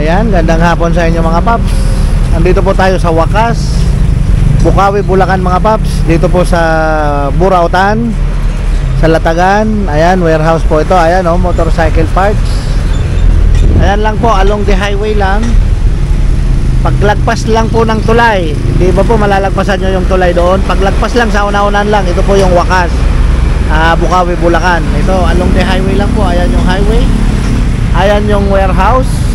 Ayan, gandang hapon sa inyo mga paps. Nandito po tayo sa Wakas, Bukawi, Bulacan mga paps. Dito po sa Burautan, sa Latagan. Ayan, warehouse po ito. Ayan o, motorcycle parts. Ayan lang po, along the highway lang. Paglagpas lang po ng tulay, di ba po malalagpasan nyo yung tulay doon? Paglagpas lang sa una-unan lang, ito po yung Wakas, Bukawi, Bulacan. Ito, along the highway lang po. Ayan yung highway. Ayan yung warehouse,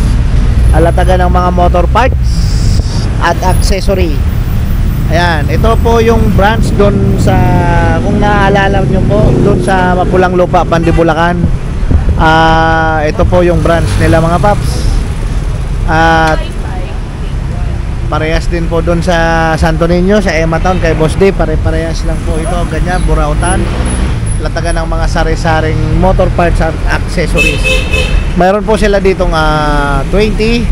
alatagan ng mga motor parts at accessory. Ayan, ito po yung branch doon sa, kung naaalala nyo po, doon sa Mapulang Lupa, Pandi, Bulacan. Ito po yung branch nila mga paps. At parehas din po doon sa Santo Niño, sa Ematown, kay Boss D. Pare-parehas lang po ito, ganyan, Burautan. Latagan ng mga sari-saring motor parts at accessories. Mayroon po sila ditong 20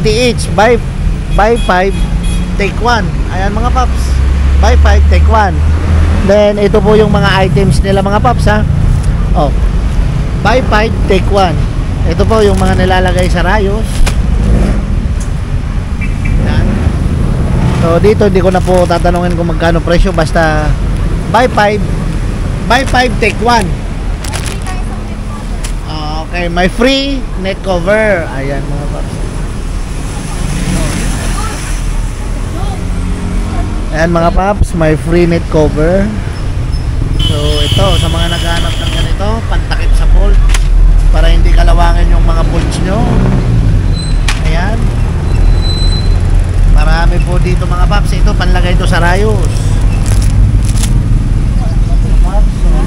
each, buy 5 take 1. Ayan mga paps, buy 5 take 1. Then ito po yung mga items nila mga paps ha. Oh, buy 5 take 1. Ito po yung mga nilalagay sa rayos. Ayan. So dito hindi ko na po tatanungin kung magkano presyo, basta buy 5 take 1. Okay, may free neck cover. Ayan mga paps. Ayan mga paps, may free neck cover. So ito, sa mga naghahanap ng ganito, pantakip sa bolt para hindi kalawangin yung mga bolts nyo. Ayan. Marami po dito mga paps. Ito, panlagay ito sa rayos.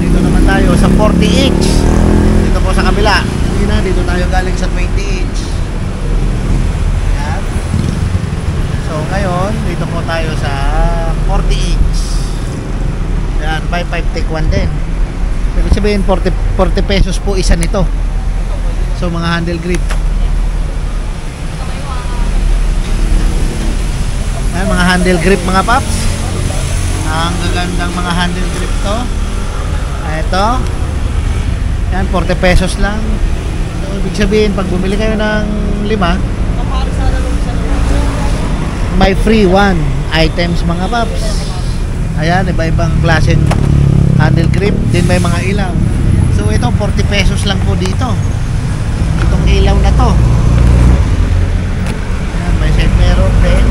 Dito naman tayo sa 40 inch. Dito po sa kabila. Dito tayo galing sa 20 inch. Ayan. So ngayon dito po tayo sa 40 inch. Ayan, buy 5 take 1 din. Ibig sabihin 40 pesos po isa nito. So mga handle grip. Ayan, mga handle grip mga paps. Ang gagandang mga handle grip to. Ito. Yan, 40 pesos lang. So, ibig sabihin, pag bumili kayo ng 5, may free 1 items mga paps. Ayan, iba-ibang klaseng handle grip. Din may mga ilaw. So, ito, 40 pesos lang po dito. Itong ilaw na to. Ayan, may side mirror din.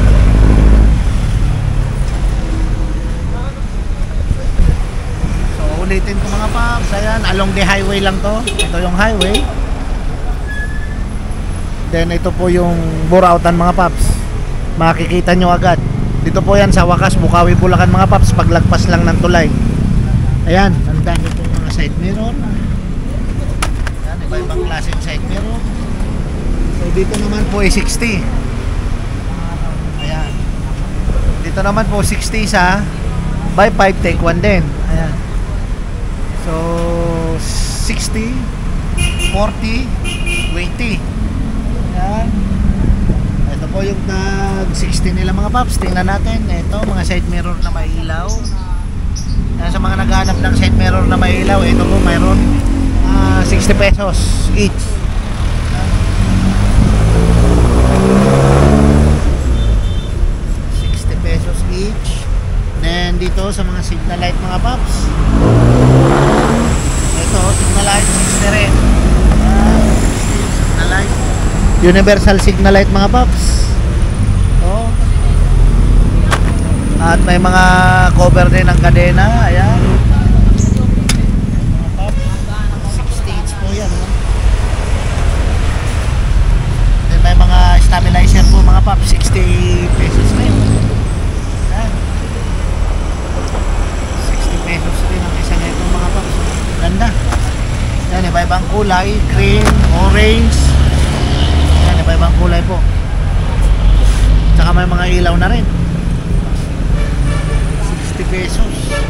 Ulitin ko mga paps, ayan, along the highway lang to. Ito yung highway. Then ito po yung Burautan mga paps. Makikita nyo agad. Dito po yan sa Wakas, Bukawi, Bulacan mga paps. Paglagpas lang ng tulay. Ayan, ang dami po mga side mirror. Ayan, iba-ibang klaseng side mirror. So dito naman po ay 60. Ayan. Dito naman po 60 sa buy 5 take 1 din. Ayan. So 60, 40, 20. Ayan. Ito po yung tag 60 nila mga paps. Tingnan natin. Ito mga side mirror na may ilaw. Ayan, sa mga naghahanap ng side mirror na may ilaw, ito po mayroon 60 pesos each. Then dito sa mga signal light mga paps, ito signal light 60 rin. Signal light, universal signal light mga paps. Oh. At may mga cover din ng kadena. Ayan mga paps, 60 inch po yan, no? Then may mga stabilizer po mga paps, 60 pesos rin. Pesos din ang isa nito mga paps. Ganda. Yan, iba-ibang kulay, green, orange. Yan, iba-ibang kulay po. Tsaka may mga ilaw na rin. 60 pesos. Yan.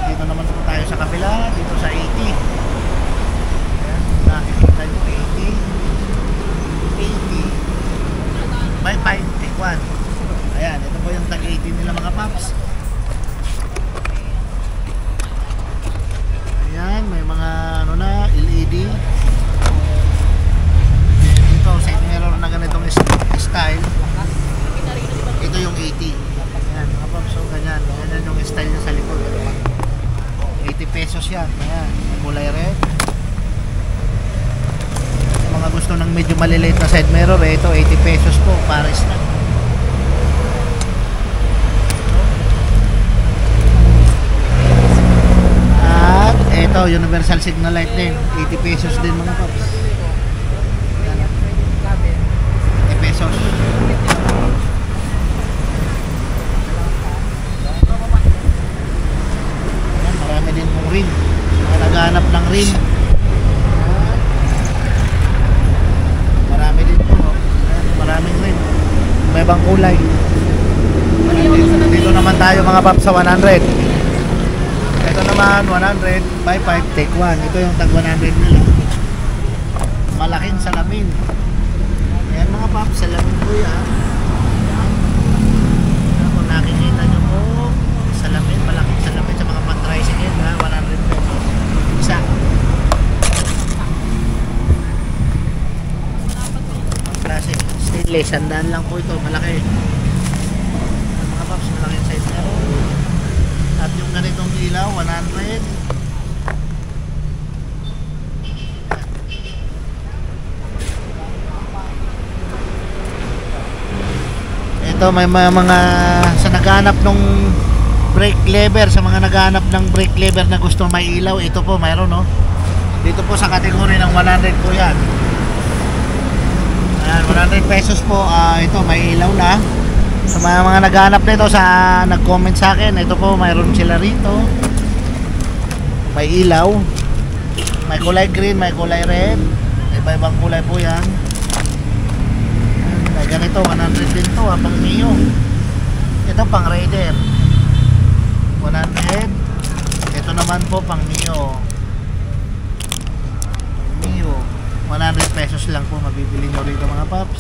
Dito naman po tayo sa kabila, dito sa 80. Yan, nakikita nyo 80. Buy 5 take 1. Ayan, ito po yung tag 80 nila mga paps. Ayan, may mga ano na, LED. gusto ng medyo maliliit na side mirror, ito 80 pesos po, pares na. At ito, universal signal light din, 80 pesos din mga paps. 80 pesos. Ayan, marami din pong rim. Naghahanap ng rim. Marami din po. Maraming rim. May ibang kulay. Dito naman tayo mga paps sa 100. Ito naman 100 by 5 take 1. Ito yung tag 100 nila. Malaking salamin. Ayan mga paps, salamin po yan. Kung nakikita nyo po, salamin, malaking salamin sa mga pan-tricycle ha, 100 pesos. Isa. Klase, stainless, sandaan lang po ito, malaki. Mga paps, malaking size na. At yung ganitong ilaw, 100. Ito may mga sa naghahanap ng brake lever, sa mga naghahanap ng brake lever na gusto may ilaw, ito po mayroon no. Dito po sa kategory ng 100 po yan. Ayan, 100 pesos po. Ito may ilaw na. Sa mga naghahanap nito, sa nag-comment sa akin, ito po mayroon sila rito. May ilaw. May kulay green, may kulay red. Iba-ibang kulay po yan. May ganito, 100 din to, pang Mio. Ito pang Raider. 100. Ito naman po pang Mio. Mio. 100 pesos lang po mabibili nyo rito mga paps.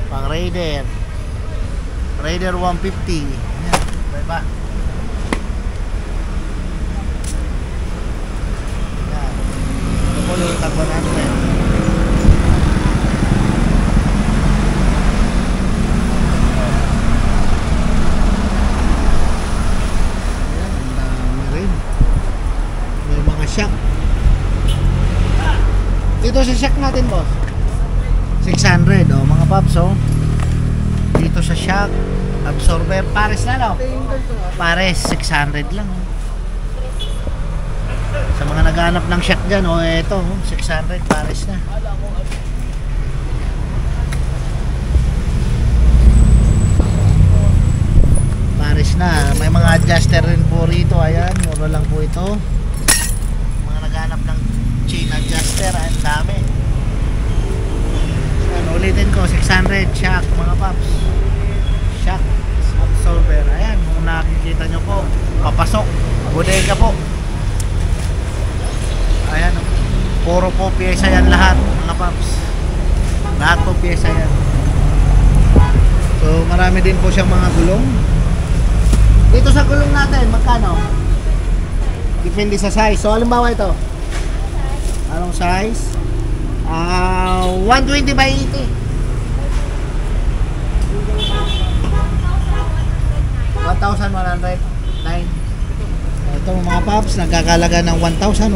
Pang Raider. Raider 150. Ayan, iba-iba. Ayan. Ito po yung tag 100. Shock. Dito sa shock natin boss 600 oh mga paps oh. Dito sa shock absorber pares na no, pares 600 lang oh. Sa mga naghanap ng shock dyan oh, eto oh, 600 pares na. Pares na. May mga adjuster rin po rito. Ayan, mura lang po ito. Naghanap ng chain adjuster, ang dami. Ayan, ulitin ko 600 shock mga paps, shock absorber. Ayan, kung nakikita nyo po, papasok, bodega po. Ayan, puro po pyesa yan lahat mga paps, lahat po pyesa yan. So marami din po siyang mga gulong. Dito sa gulong natin magkano? Depende sa size. So, halimbawa ito. Anong size? 120 by 80. 1,109. Ito mga paps, nagkakalaga ng 1,109.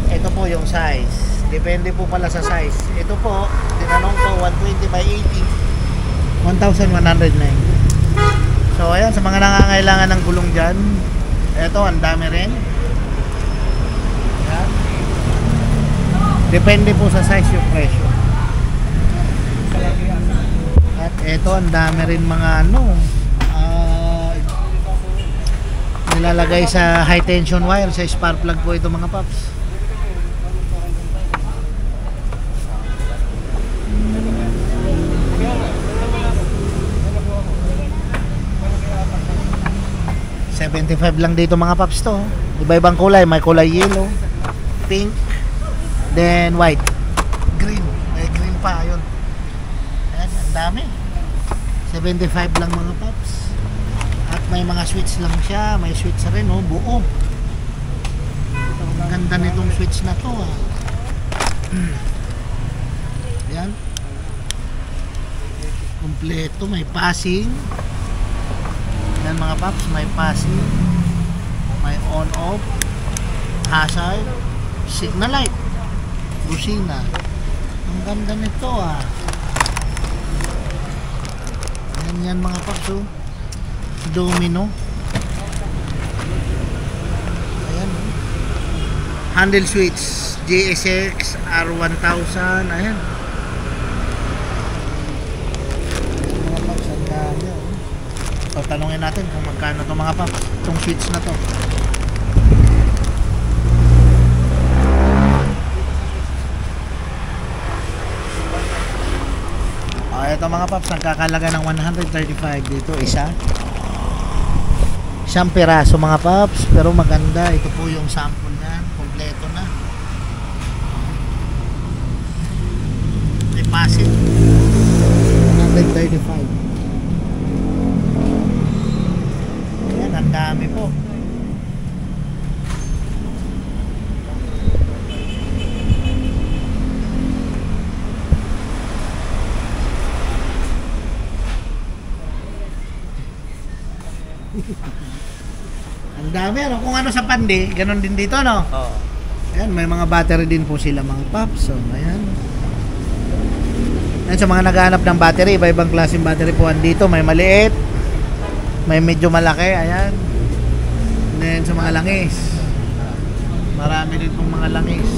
Ito po yung size. Depende po pala sa size. Ito po, tinanong ko 120 by 80. 1,109. So, ayan, sa mga nangangailangan ng gulong dyan, ito, ang dami rin. Yan. Depende po sa size yung presyo. At ito, ang dami rin mga ano, nilalagay sa high tension wire, sa spark plug po ito mga paps. $75 lang dito mga paps to. Iba-ibang kulay, may kulay yellow, pink, then white, green, may green pa yun. Ayan, ang dami. 75 lang mga paps. At may mga switch lang siya, may switch rin oh, buo. Ang ganda nitong switch na to ah. Ayan. Kompleto, may passing. Yan mga paps, may passing, may on off, hazard, signal light, busina. Ang ganda nito ah. Yan mga paps oh. Domino. Ayan oh. Handle switch GSX R1000. Ayan. Mga paps, ang dami oh. So tanungin natin kung magkano to mga paps, itong switch na to. Ito mga paps, nagkakalaga ng 135 dito, isang piraso mga paps, pero maganda. Ito po yung sample niya, kompleto na. Deposit 135. Ayan, ang dami po. Ang dami ano, kung ano sa pandi, ganun din dito no. Oo. Ayan, may mga battery din po sila mga paps. So, ayan. Ayan, sa mga naghahanap ng battery, iba-ibang klaseng battery po andito. May maliit, may medyo malaki, ayan. And then sa mga langis, marami din pong mga langis.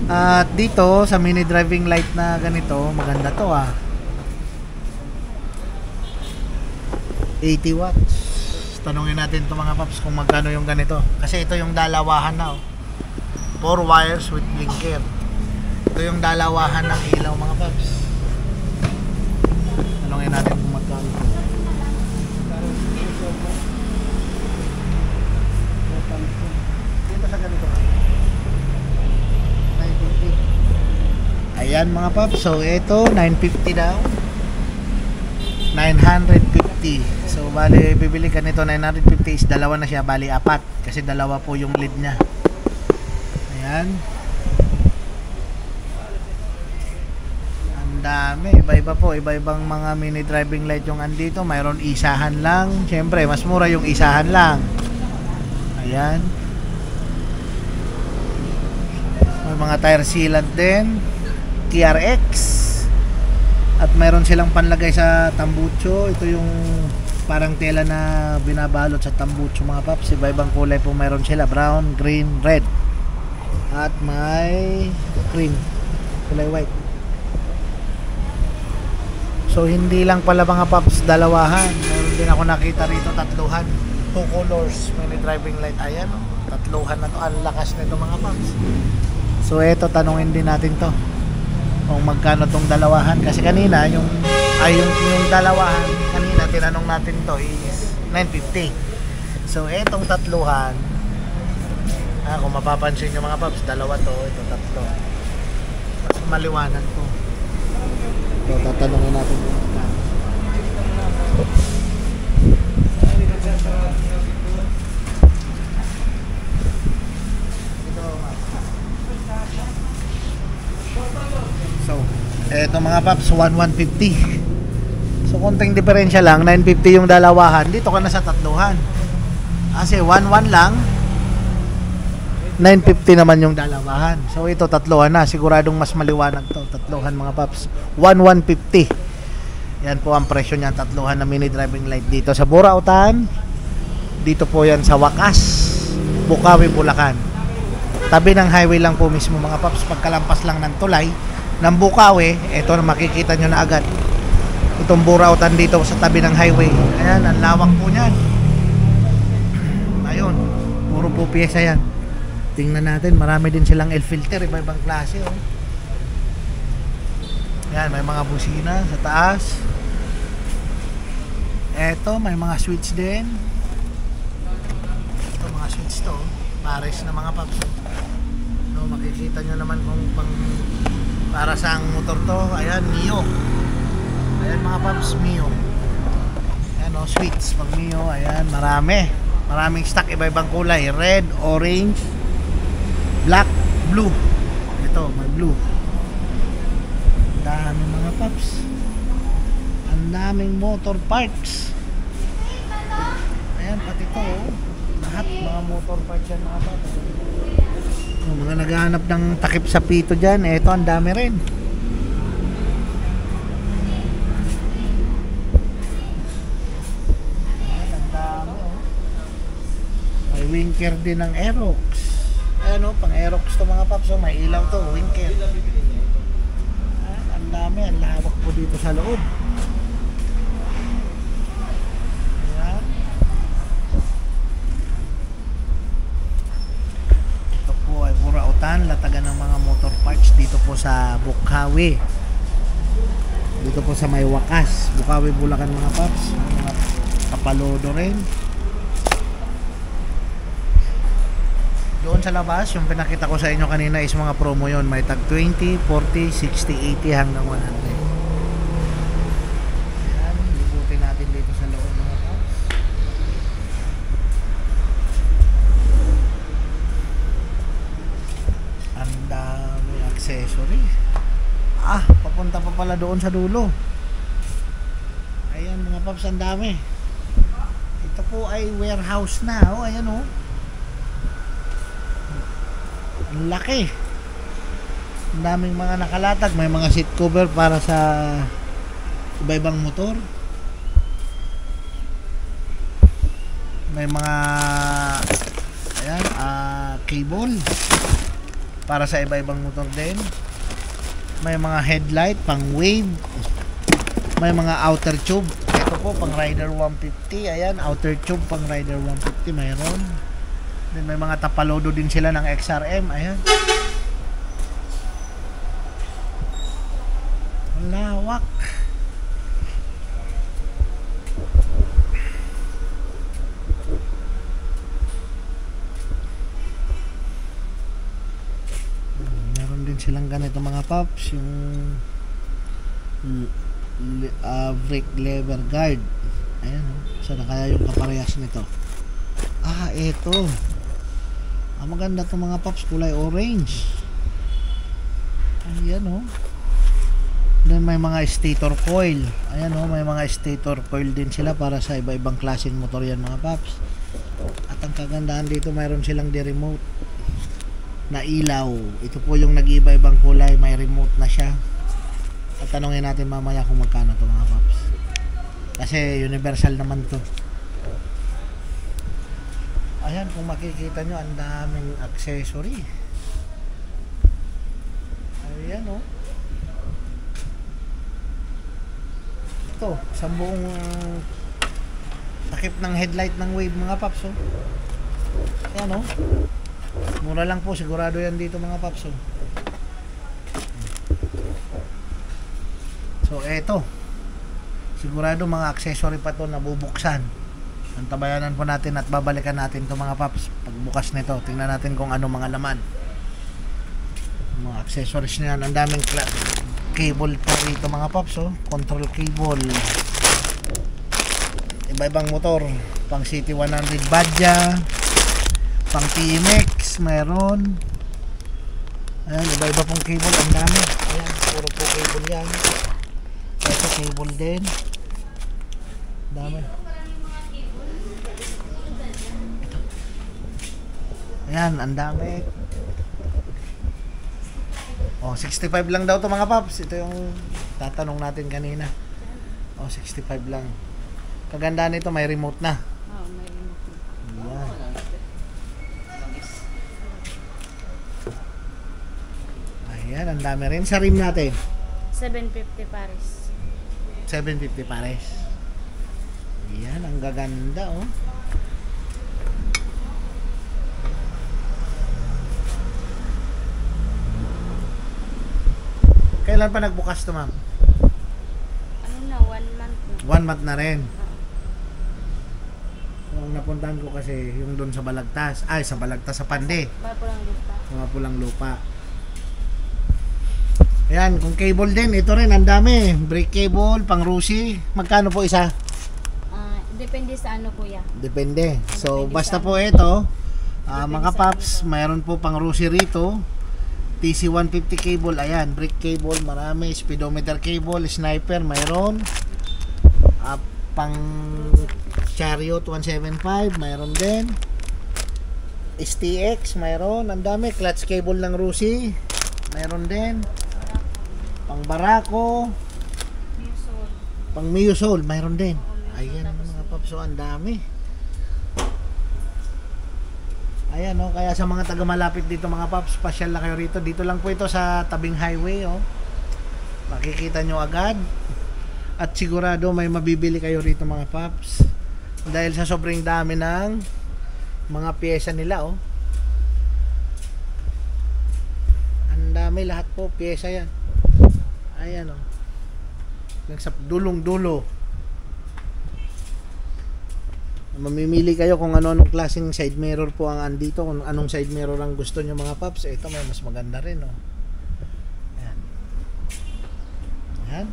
At dito, sa mini driving light na ganito, maganda to ah. 80 watts. Tanungin natin to mga paps kung magkano yung ganito. Kasi ito yung dalawahan na oh. 4 wires with blinker. Ito yung dalawahan ng ilaw mga paps. Tanungin natin kung magkano. Dito sa ganito. 950. Ayan mga paps. So ito 950 daw. 950. So bali bibili ka nito 950 is dalawa na siya, bali apat kasi dalawa po yung lead niya. Ayan. Ang dami, iba-iba po, iba-ibang mga mini driving light yung andito. Mayroon isahan lang. Syempre, mas mura yung isahan lang. Ayan. May mga tire sealant din. TRX. At mayroon silang panlagay sa tambucho. Ito yung parang tela na binabalot sa tambucho mga paps. Iba-ibang kulay po mayroon sila. Brown, green, red. At may cream. Kulay white. So hindi lang pala mga paps dalawahan. Meron din ako nakita rito tatluhan. 2 colors. Mini driving light. Ayan o. Tatluhan na to. Ang lakas nito mga paps. So eto, tanungin din natin to. Kung magkano tong dalawahan, kasi kanina yung dalawahan kanina tinanong natin to is 950. So etong tatluhan, kung mapapansin nyo mga paps, dalawa to, ito tatlo, mas maliwanag to. So tatanungin natin kung magkano. So, eto mga paps, 1150. So, konting diferensya lang, 950 yung dalawahan. Dito ka na sa tatluhan. Kasi 11 lang, 950 naman yung dalawahan. So, ito tatluhan na. Siguradong mas maliwanag to. Tatluhan mga paps. 1150. Yan po ang presyo niyan, tatluhan na mini driving light dito sa Burautan. Dito po yan sa Wakas, Bukawi, Bulacan. Tabi ng highway lang po mismo mga paps. Pagkalampas lang ng tulay ng Bukawi, ito na makikita nyo na agad itong Burautan dito sa tabi ng highway. Ayan, ang lawak po nyan. Ayun, puro po pyesa yan. Tingnan natin, marami din silang air filter, iba-ibang klase oh. Ayan, may mga busina sa taas. Eto, may mga switch din. Ito mga switch to, pares na mga paps. So, makikita nyo naman kung pang para sa ang motor to. Ayan, Mio. Ayan mga paps, Mio. Ayan o, switch pang Mio. Ayan, maraming stock, iba-ibang kulay. Red, orange, black, blue. Ito, may blue. Ang dami mga paps. Ang daming motor parts. Ayan, pati to oh. Lahat mga motor parts yan mga paps. Mga naghahanap ng takip sa pito dyan, eto ang dami rin. winker din ng Aerox. Ayan o, pang Aerox to mga paps. May ilaw to, winker. Ang dami, ang lawak po dito sa loob. Ayan. Ito po ay Burautan, latagan ng mga motor parts dito po sa Bukawi. Dito po sa may Wakas, Bukawi, Bulacan mga paps. Mga kapalodo rin. Doon sa labas, yung pinakita ko sa inyo kanina is mga promo yon. May tag 20, 40, 60, 80 hanggang 100. Ayan, libutin natin dito sa loob mga paps. Ang dami accessory. Papunta pa pala doon sa dulo. Ayan mga paps, ang dami. Ito po ay warehouse na. Ayan o. Ang laki. Ang daming mga nakalatag. May mga seat cover para sa iba-ibang motor. May mga ayan, cable para sa iba-ibang motor din. May mga headlight pang wave. May mga outer tube. Ito po pang Rider 150. Ayan, outer tube pang Rider 150 mayroon. Then may mga tapalodo din sila ng XRM. Ayan. Ang lawak. Meron din silang ganito mga paps. Yung brake lever guard. Ayan. Sana kaya yung kaparehas nito. Ito. Maganda itong mga paps, kulay orange. Ayan o. Then may mga stator coil. Ayan o, may mga stator coil din sila para sa iba-ibang klaseng motor yan mga paps. At ang kagandahan dito, mayroon silang di-remote na ilaw. Ito po yung nag-iba-ibang kulay, may remote na siya. At tanongin natin mamaya kung magkano to mga paps. Kasi universal naman to. Ayan, kung makikita nyo, ang daming accessory. Ayan o. Ito, sa buong takip ng headlight ng wave mga paps o. Ayan o. Mura lang po, sigurado yan dito mga paps o. So eto, sigurado mga accessory pa to na bubuksan. Antabayanan po natin at babalikan natin to mga paps pagbukas nito. Tingnan natin kung ano mga laman. Mga accessories niyan, ang daming cable pa rito mga paps oh. Control cable. Iba-ibang motor, pang City 100 Badja, pang TMX meron. Ayan, iba-iba pong cable, ang dami. Ayan, puro po cable yan. Ito cable din. Dami. Ayan, ang dami. 65 lang daw to mga paps. Ito yung tatanong natin kanina. 65 lang. Kaganda nito, may remote na. May remote na. Ayan, ang dami rin. Sa rim natin 750 pares. 750 pares. Ayan, ang gaganda oh. Kailan pa nagbukas to ma'am? Ano na, 1 month na. 1 month na rin. Ang napuntahan ko kasi yung doon sa Balagtas. Ay, sa Balagtas sa Pande. Pulang lupa. Mga pulang lupa. Ayan, kung cable din, ito rin, ang dami. Brake cable, pang Rusi. Magkano po isa? Depende sa ano kuya. Depende. So, Depende basta sa po ito, mga sa paps, ano. mayroon po pang Rusi rito. TC150 cable, ayan, brake cable, marami, speedometer cable, sniper, mayroon. Pang Chariot 175, mayroon din. STX, mayroon, ang dami. Clutch cable ng Rusi, mayroon din. Pang Barako, Musol. pang Miusol, mayroon din. Miusol, Ayan tapos mga paps, so ang dami. Ayan, oh, kaya sa mga taga malapit dito mga paps, pasyal na kayo rito. Dito lang po ito sa tabing highway, oh. Makikita nyo agad. At sigurado may mabibili kayo rito mga paps. Dahil sa sobrang dami ng mga pyesa nila, oh. Ang dami, lahat po pyesa yan. Ayan, oh. Yung sa dulong-dulo. Mamimili kayo kung ano-anong klaseng side mirror po ang andito, kung anong side mirror ang gusto nyo mga paps. Ito may mas maganda rin, oh. Ayan. Ayan.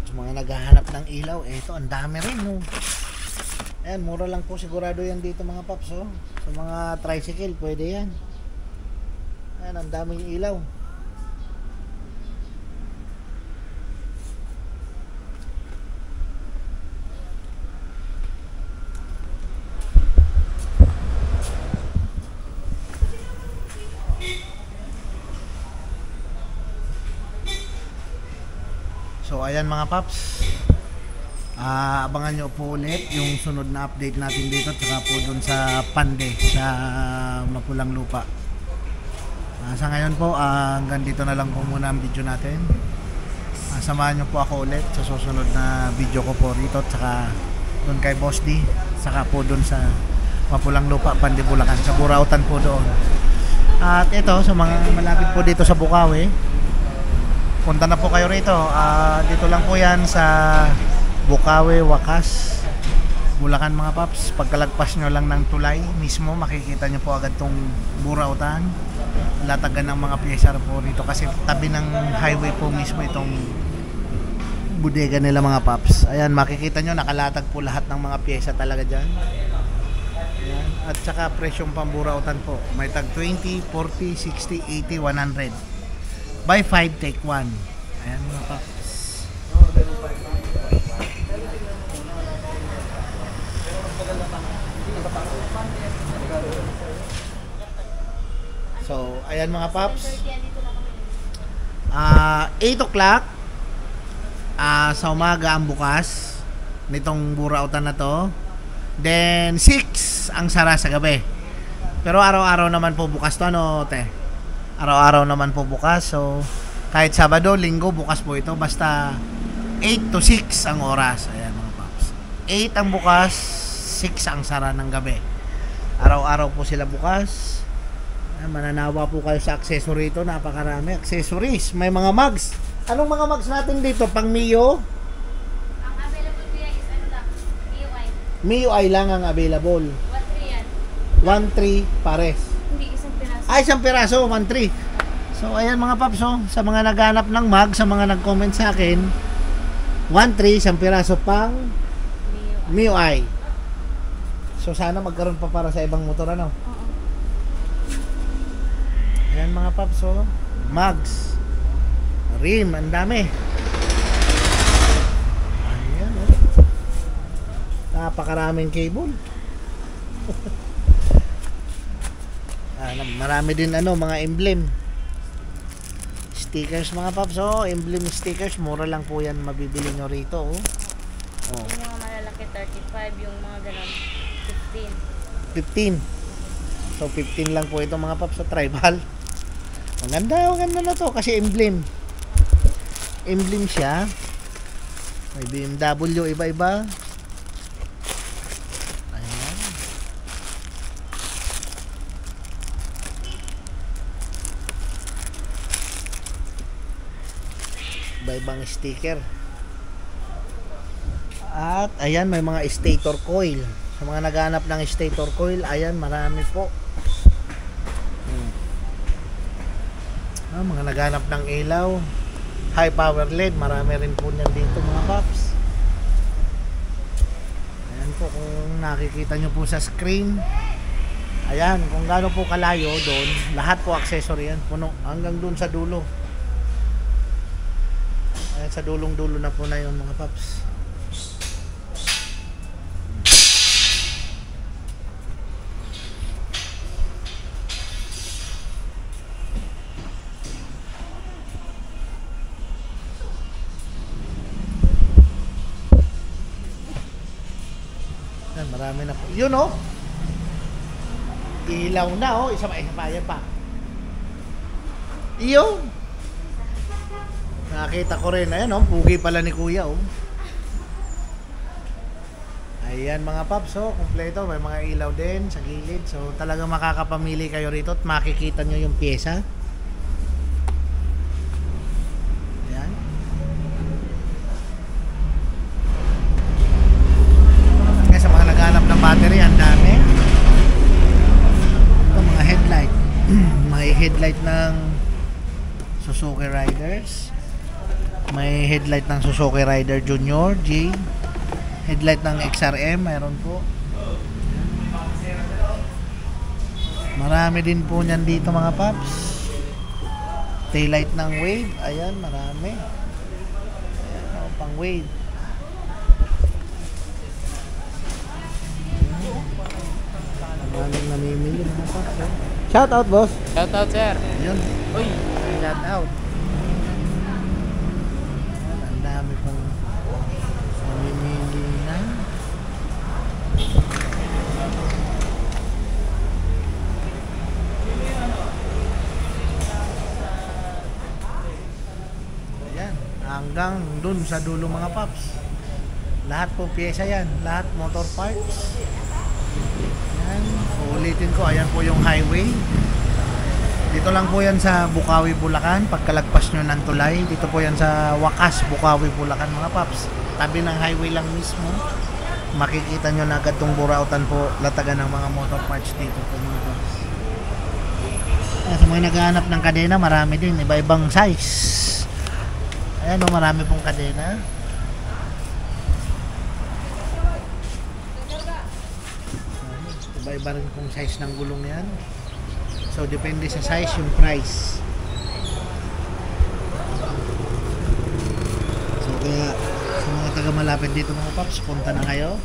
Sa mga naghahanap ng ilaw, ito ang dami rin, oh. Ayan, mura lang po sigurado yan dito mga paps, oh. Sa mga tricycle, pwede yan. Ayan, ang daming ilaw. So, ayan mga paps. Abangan nyo po ulit yung sunod na update natin dito at saka po dun sa Pande sa Mapulang Lupa. Sa ngayon po hanggang dito na lang po muna ang video natin. Samahan nyo po ako ulit sa susunod na video ko po rito at saka dun kay Boss D, saka po dun sa Mapulang Lupa, Pande, Bulacan, sa Burautan po doon. At ito sa mga malapit po dito sa Bukawi, punta na po kayo rito. Dito lang po yan sa Bukawi, Wakas, Bulacan mga paps. Pagkalagpas nyo lang ng tulay mismo, makikita nyo po agad tong Burautan. Latagan ng mga pyesa po rito kasi tabi ng highway po mismo itong bodega nila mga paps. Ayan, makikita nyo nakalatag po lahat ng mga pyesa talaga dyan. Ayan. At saka presyong pamburautan po, may tag 20, 40, 60, 80, 100 buy 5 take 1. Ayan mga paps. So, ayan mga paps. 8 o'clock sa umaga ang bukas nitong Burautan na to. Then 6 ang sara sa gabi. Pero araw-araw naman po bukas to, ano te? Araw-araw naman po bukas. So, kahit Sabado, Linggo, bukas po ito. Basta 8 to 6 ang oras. Ayan mga paps. 8 ang bukas, 6 ang sara ng gabi. Araw-araw po sila bukas. Mananawa po kayo sa accessory ito. Napakarami accessories. May mga mugs. Anong mga mugs natin dito? Pang Mio? Ang available kuya is ano lang, MIUI. MIUI lang ang available. 1.3 yan. 1.3 pares. Hindi, isang piraso. Ay, isang piraso, 1.3. So, ayan mga paps, oh. Sa mga naghanap ng mug, sa mga nag-comment sa akin, 1.3, isang piraso pang MIUI. So, sana magkaroon pa para sa ibang motor, ano? Oo. Ayan mga paps, oh. Mugs. Rim, ang dami. Ayan, oh. Napakaraming cable. Marami din ano, mga emblem. Stickers mga paps, oh. Emblem stickers, mura lang po yan mabibili nyo rito, oh. Oh. Yung mga malalaki 35, yung mga ganon 15. So 15 lang po ito mga paps sa tribal. Ang ganda na to kasi emblem. Emblem siya. May BMW iba-iba. Ayan. Iba-ibang sticker. At ayan, may mga stator coil. Sa mga naghahanap ng stator coil, ayan, marami po. Mga naghanap ng ilaw, high power LED, marami rin po niyan dito mga paps. Ayan po, kung nakikita nyo po sa screen, ayan, kung gaano po kalayo doon, lahat po accessory yan, puno, hanggang doon sa dulo. Ayan, sa dulong-dulo na po na yun mga paps. Ayan, marami na po. Yun oh. Ilaw na oh. Isa pa, yan pa. Iyo. Nakita ko rin. Ayan oh. Pugi pala ni kuya oh. Ayan mga paps oh. Kompleto. May mga ilaw din sa gilid. So talagang makakapamili kayo rito at makikita nyo yung pyesa. Ayan. Kaya sa mga naghanap ng battery, ang dami. Ito mga headlight. May headlight ng Suzuki Riders. May headlight ng Suzuki Rider Junior J. Headlight ng XRM mayroon po. Marami din po niyan dito mga paps. Taillight ng Wave, ayan, marami. Ayan, oh, pang Wave. Maraming namimili mga paps. Eh. Shout out boss. Shout out, sir. Ayun. Uy, shout out. Ayan, ang dami pong namimili na. Ayan, hanggang dun sa dulo mga paps. Lahat po pyesa yan, lahat motor parts. Ayan, uulitin ko, ayan po yung highway. Dito lang po yan sa Bukawi, Bulacan. Pagkalagpas nyo ng tulay, dito po yan sa Wakas, Bukawi, Bulacan mga paps. Tabi ng highway lang mismo. Makikita nyo na agad tong Burautan po, latagan ng mga motor parts dito po mga paps. Ayan, sa mga naghahanap ng kadena, marami din, iba-ibang size. Ayan o, marami pong kadena. Iba-iba rin pong size ng gulong yan. So, depende sa size yung price. So, kaya sa mga taga malapit dito mga paps, punta na kayo.